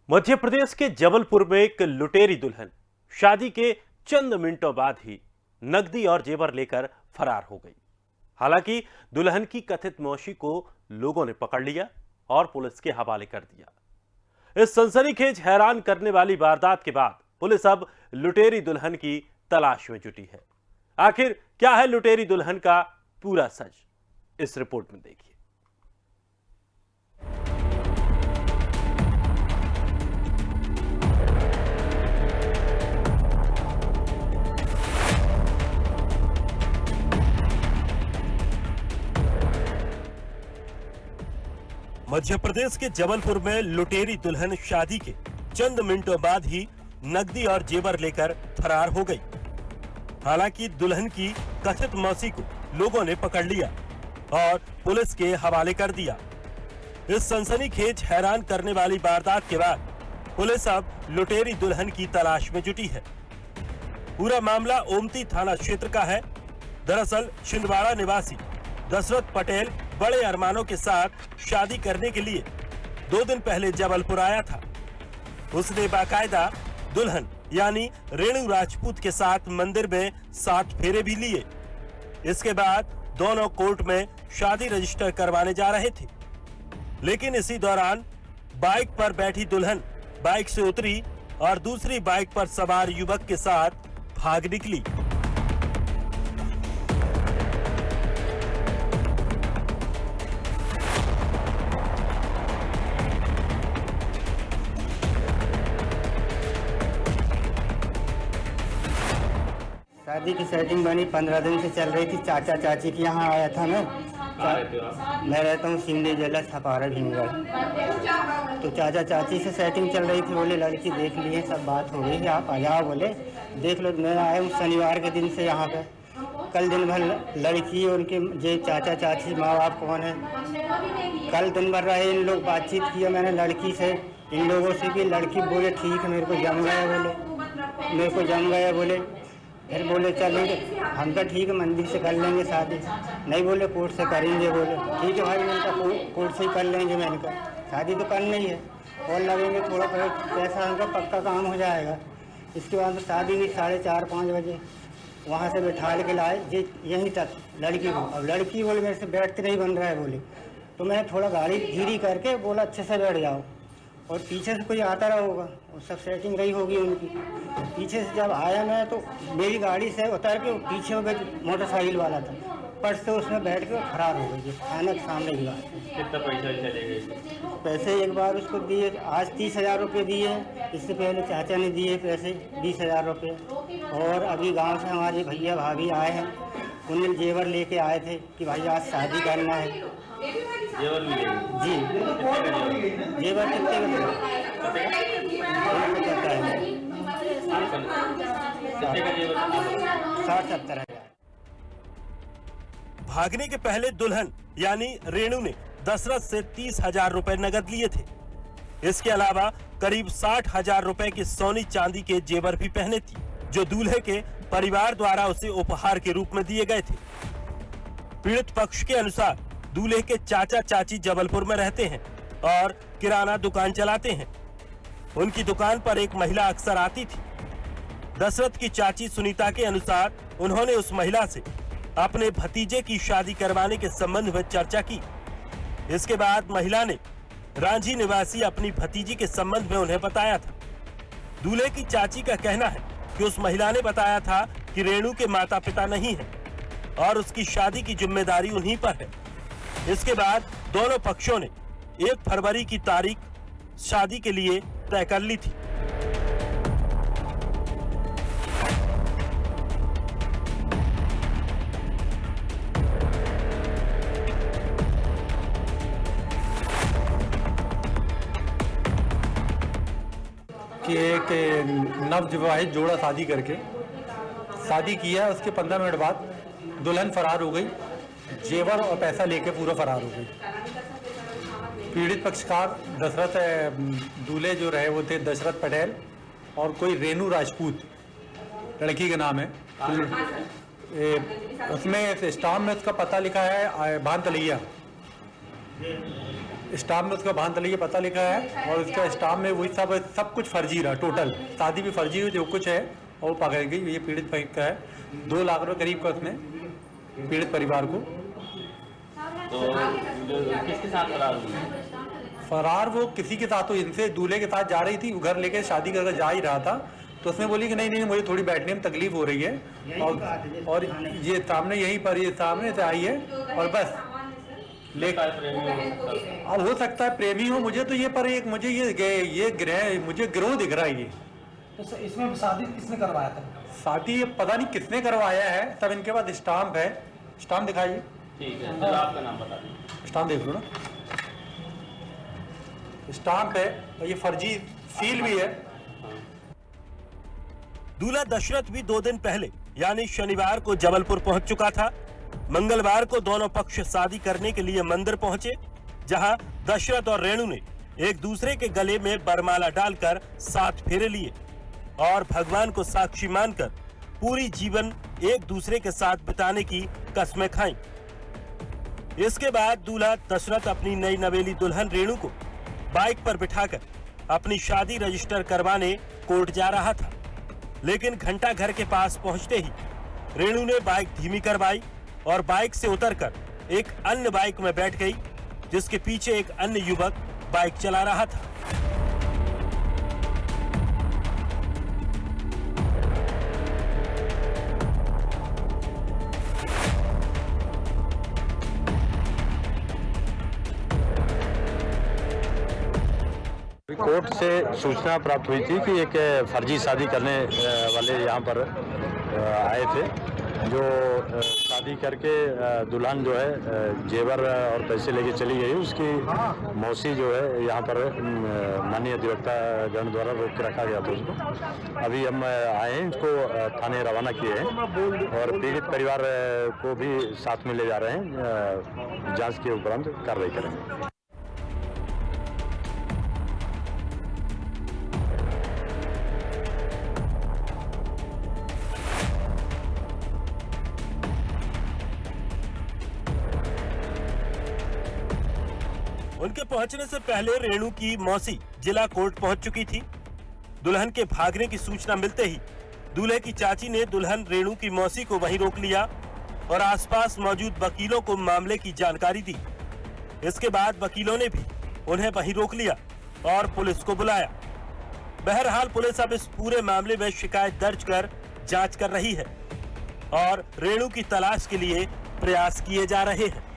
मध्य प्रदेश के जबलपुर में एक लुटेरी दुल्हन शादी के चंद मिनटों बाद ही नकदी और जेवर लेकर फरार हो गई। हालांकि दुल्हन की कथित मौसी को लोगों ने पकड़ लिया और पुलिस के हवाले कर दिया। इस सनसनीखेज हैरान करने वाली वारदात के बाद पुलिस अब लुटेरी दुल्हन की तलाश में जुटी है। आखिर क्या है लुटेरी दुल्हन का पूरा सच, इस रिपोर्ट में देखिए। मध्य प्रदेश के जबलपुर में लुटेरी दुल्हन शादी के चंद मिनटों बाद ही नकदी और जेवर लेकर फरार हो गई। हालांकि दुल्हन की कथित मौसी को लोगों ने पकड़ लिया और पुलिस के हवाले कर दिया। इस सनसनीखेज हैरान करने वाली वारदात के बाद पुलिस अब लुटेरी दुल्हन की तलाश में जुटी है। पूरा मामला ओमती थाना क्षेत्र का है। दरअसल छिंदवाड़ा निवासी दशरथ पटेल बड़े अरमानों के साथ शादी करने के लिए 2 दिन पहले जबलपुर आया था। उसने बाकायदा दुल्हन यानी रेणु राजपूत के साथ मंदिर में 7 फेरे भी लिए। इसके बाद दोनों कोर्ट में शादी रजिस्टर करवाने जा रहे थे, लेकिन इसी दौरान बाइक पर बैठी दुल्हन बाइक से उतरी और दूसरी बाइक पर सवार युवक के साथ भाग निकली। शादी की सेटिंग बनी 15 दिन से चल रही थी। चाचा चाची के यहाँ आया था मैं रहता हूँ सिमली जिला छपारा भीमगढ़। तो चाचा चाची से सेटिंग चल रही थी। बोले लड़की देख लिए, सब बात हो गई, आप आ जाओ। बोले देख लो। मैं आया हूँ शनिवार के दिन से यहाँ पे। कल दिन भर लड़की और उनके जे चाचा चाची माँ बाप कौन है, कल दिन भर रहे इन लोग, बातचीत किया मैंने लड़की से, इन लोगों से भी। लड़की बोले ठीक है, मेरे को जम गया। बोले मेरे को जम गया। बोले फिर बोले चलेंगे। हम तो ठीक है, मंदिर से कर लेंगे शादी। नहीं बोले कोर्ट से करेंगे। बोले ठीक है भाई, मैंने कहा कोर्ट से ही कर लेंगे। मैंने कहा शादी तो करनी है और लगेंगे थोड़ा पैसा, उनका पक्का काम हो जाएगा। इसके बाद शादी हुई 4:30-5 बजे। वहाँ से बैठा के लाए जी यहीं तक लड़की को। अब लड़की बोले मेरे से बैठते नहीं बन रहा है। बोले तो मैं थोड़ा गाड़ी धीरे करके बोला अच्छे से बैठ जाओ, और पीछे से कोई आता रहा होगा, और सब सेटिंग रही होगी उनकी। पीछे से जब आया मैं तो मेरी गाड़ी से उतर के पीछे हो गए, मोटरसाइकिल वाला था, पर से उसमें बैठ के फरार हो गई। अचानक सामने की बात। कितना पैसा चले गए? पैसे एक बार उसको दिए, आज 30,000 रुपये दिए। इससे पहले चाचा ने दिए पैसे 20,000 रुपये। और अभी गांव से हमारे भैया भाभी आए हैं, उन्हें जेवर लेके आए थे कि भाई आज शादी करना है। जेवर भी जी जेवर कितने का पता है? 60-70 हज़ार। भागने के पहले दुल्हन यानी रेणु ने दशरथ से 30,000 रुपए नगद लिए थे। इसके अलावा करीब 60,000 रुपए के सोनी चांदी के जेवर भी पहने थी, जो दूल्हे के परिवार द्वारा उसे उपहार के रूप में दिए गए थे। पीड़ित पक्ष के अनुसार दूल्हे के चाचा चाची जबलपुर में रहते हैं और किराना दुकान चलाते हैं। उनकी दुकान पर एक महिला अक्सर आती थी। दशरथ की चाची सुनीता के अनुसार उन्होंने उस महिला से अपने भतीजे की शादी करवाने के संबंध में चर्चा की। इसके बाद महिला ने रांझी निवासी अपनी भतीजी के संबंध में उन्हें बताया था। दूल्हे की चाची का कहना है कि उस महिला ने बताया था कि रेणु के माता पिता नहीं है और उसकी शादी की जिम्मेदारी उन्हीं पर है। इसके बाद दोनों पक्षों ने 1 फरवरी की तारीख शादी के लिए तय कर ली थी। कि एक नवविवाहित जोड़ा शादी करके शादी किया, उसके 15 मिनट बाद दुल्हन फरार हो गई। जेवर और पैसा लेके पूरा फरार हो गई। पीड़ित पक्षकार दशरथ दूल्हे जो रहे वो थे दशरथ पटेल और कोई रेणु राजपूत लड़की का नाम है। उसमें स्टाम्प में उसका पता लिखा है भान तलैया। स्टाम्प में उसका वाहन तले पता लिखा है और उसका स्टाम्प में वही सब कुछ फर्जी रहा। टोटल शादी भी फर्जी हुई, जो कुछ है और वो पकड़ गई। ये पीड़ित का है, 2 लाख रुपए करीब का उसने पीड़ित परिवार को। तो किसके साथ फरार हुई? फरार वो किसी के साथ, तो इनसे दूल्हे के साथ जा रही थी, घर लेके शादी करके जा ही रहा था। तो उसने बोली कि नहीं मुझे थोड़ी बैठने में तकलीफ हो रही है और ये सामने यहीं पर ये सामने से आई है और बस अब हो सकता है प्रेमी हो। मुझे तो ये पर एक मुझे मुझे गिरोह दिख रहा है ये। तो इसमें शादी किसने करवाया था? शादी पता नहीं किसने करवाया है। तब इनके पास स्टाम्प है, स्टाम्प दिखाइए। ठीक है, तो आपका नाम बता दीजिए। स्टाम्प देख लो ना, स्टाम्प है और ये फर्जी सील भी है। दूल्हा दशरथ भी 2 दिन पहले यानी शनिवार को जबलपुर पहुंच चुका था। मंगलवार को दोनों पक्ष शादी करने के लिए मंदिर पहुंचे, जहां दशरथ और रेणु ने एक दूसरे के गले में बरमाला डालकर 7 फेरे लिए और भगवान को साक्षी मानकर पूरी जीवन एक दूसरे के साथ बिताने की कस्में खाईं। इसके बाद दूल्हा दशरथ अपनी नई नवेली दुल्हन रेणु को बाइक पर बिठाकर अपनी शादी रजिस्टर करवाने कोर्ट जा रहा था, लेकिन घंटा घर के पास पहुंचते ही रेणु ने बाइक धीमी करवाई और बाइक से उतरकर एक अन्य बाइक में बैठ गई, जिसके पीछे एक अन्य युवक बाइक चला रहा था। कोर्ट से सूचना प्राप्त हुई थी कि एक फर्जी शादी करने वाले यहाँ पर आए थे, जो शादी करके दुल्हन जो है जेवर और पैसे लेके चली गई। उसकी मौसी जो है यहाँ पर माननीय अधिवक्ता गण द्वारा रोक के रखा गया था उसको। अभी हम आए हैं, इसको थाने रवाना किए हैं और पीड़ित परिवार को भी साथ में ले जा रहे हैं। जांच के उपरांत कार्रवाई करेंगे। उनके पहुंचने से पहले रेणु की मौसी जिला कोर्ट पहुंच चुकी थी। दुल्हन के भागने की सूचना मिलते ही दूल्हे की चाची ने दुल्हन रेणु की मौसी को वहीं रोक लिया और आसपास मौजूद वकीलों को मामले की जानकारी दी। इसके बाद वकीलों ने भी उन्हें वहीं रोक लिया और पुलिस को बुलाया। बहरहाल पुलिस अब इस पूरे मामले में शिकायत दर्ज कर जांच कर रही है और रेणु की तलाश के लिए प्रयास किए जा रहे हैं।